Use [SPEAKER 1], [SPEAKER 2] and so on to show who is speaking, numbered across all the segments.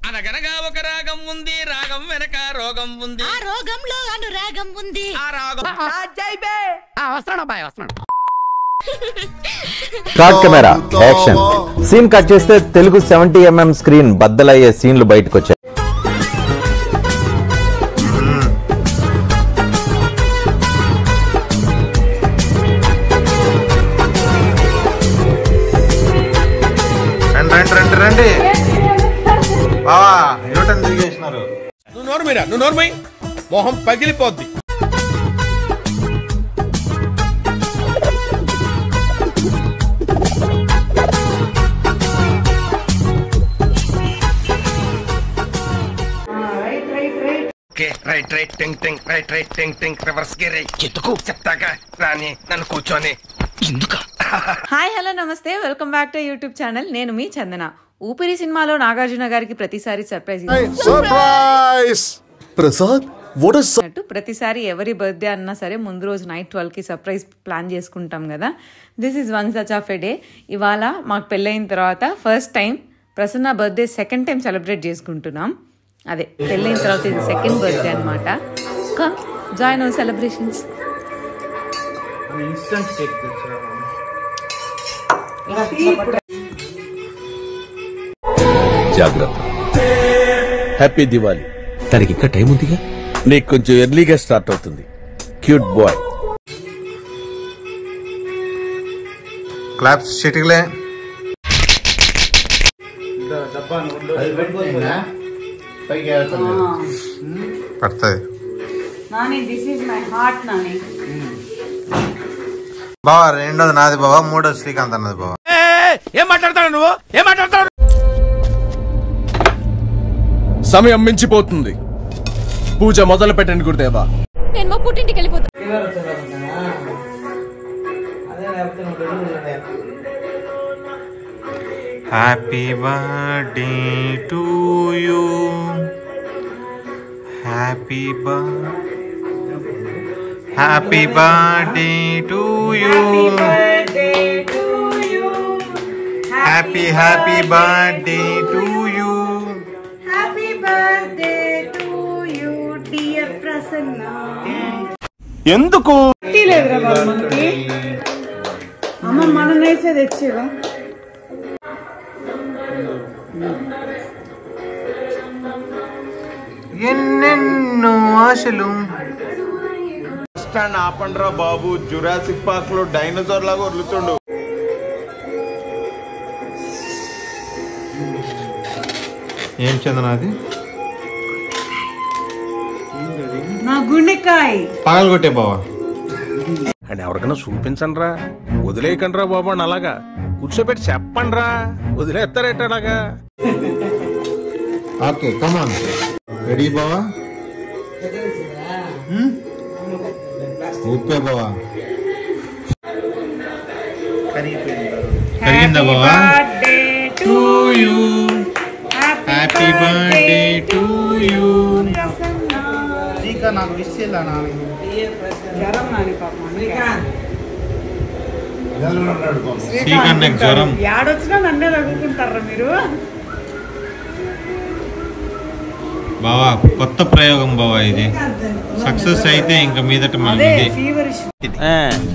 [SPEAKER 1] అనగనగా ఒక రాగం ఉంది, రాగం వెనక రోగం ఉంది,
[SPEAKER 2] ఆ రోగంలో అనురాగం ఉంది.
[SPEAKER 1] ఆ రాగం
[SPEAKER 3] వస్తున్నాడు. కార్డ్ కెమెరా యాక్షన్. సీన్ కట్ చేస్తే తెలుగు 70mm స్క్రీన్ బద్దలయ్యే సీన్లు బయటకు వచ్చాయి.
[SPEAKER 4] రండి బావా, న్యూటన్ తిరిగేసినారు.
[SPEAKER 1] నువ్వు నోర్మై మొహం పగిలిపోద్ది.
[SPEAKER 5] హాయ్ హలో నమస్తే, welcome back to YouTube channel. నేను మీ చందన. ఊపిరి సినిమాలో నాగార్జున గారికి ప్రతిసారి సర్ప్రైజ్ ప్రతిసారి ఎవరి బర్త్డే అన్నా సరే ముందు రోజు నైట్ 12కి సర్ప్రైజ్ ప్లాన్ చేసుకుంటాం కదా. This is one such of a day. ఇవాళ మాకు పెళ్ళైన తర్వాత first time Prasanna birthday second time celebrate చేసుకుంటున్నాం. అదే పెళ్ళైన తర్వాత ఇది సెకండ్ బర్త్డే అనమాట. Come join hour celebrations.
[SPEAKER 6] జాగ్రత్త. హ్యాపీ దివాలి. దానికి ఇంకా టైం ఉందిగా. నీకు కొంచెం ఎర్లీగా స్టార్ట్ అవుతుంది. Cute boy.
[SPEAKER 4] క్లాప్స్ చిటికలే. పడుతుంది బావా. రెండోది నాది బావా, మూడోది శ్రీకాంత్ అన్నది బావా.
[SPEAKER 1] ఏం మాట్లాడతాడు నువ్వు? ఏం మాట్లాడతాడు? సమయం మించిపోతుంది. పూజ మొదలు పెట్టండి గురుదేవా.
[SPEAKER 2] నేను మా పుట్టింటికి వెళ్ళిపోతాను.
[SPEAKER 4] Happy birthday to you. Happy birthday to you. Happy birthday to you.
[SPEAKER 5] Happy birthday to you dear Prasanna.
[SPEAKER 1] ఎందుకు
[SPEAKER 5] లేదురా బాబు, మనకి అమ్మ మన నేసే తెచ్చేవా.
[SPEAKER 4] ఎన్నెన్నో ఆశలు.
[SPEAKER 7] ఆపండ్రా బాబు, జురాసిక్ పార్క్ లో డైనోసార్ లాగా వదులుతుండు.
[SPEAKER 4] ఏం చందన అది?
[SPEAKER 5] నా గుండెకాయ
[SPEAKER 4] పగలగొట్టే బావా.
[SPEAKER 6] అని ఎవరికైనా చూపించండి రా. వదిలేయకండి రా బాబు అని అలాగా కూర్చోబెట్టి చెప్పండి రా. వదిలేస్తారేట అలాగా.
[SPEAKER 4] Okay come on. రెడీ బావా? ఊపే బావా. కరిగిందా బావా? To you. Happy birthday to you. నాకు విష్ చేయాలా? శ్రీకాంత్ జ్వరం.
[SPEAKER 5] ఏడొచ్చినా నన్నే అడుగుకుంటారా మీరు?
[SPEAKER 4] బావా కొత్త ప్రయోగం బావా, ఇది సక్సెస్ అయితే ఇంకా మీదట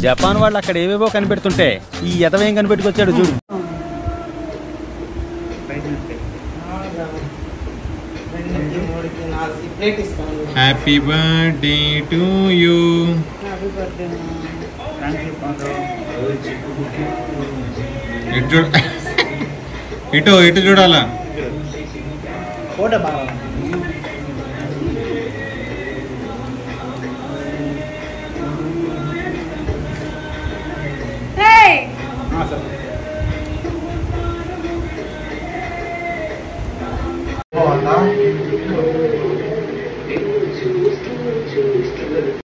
[SPEAKER 8] జపాన్ వాళ్ళు అక్కడ ఏవేవో కనిపెడుతుంటే ఈ ఎదవేం కనిపెట్టుకొచ్చాడు చూడు.
[SPEAKER 4] Happy birthday to you. ఇటు చూడాలా?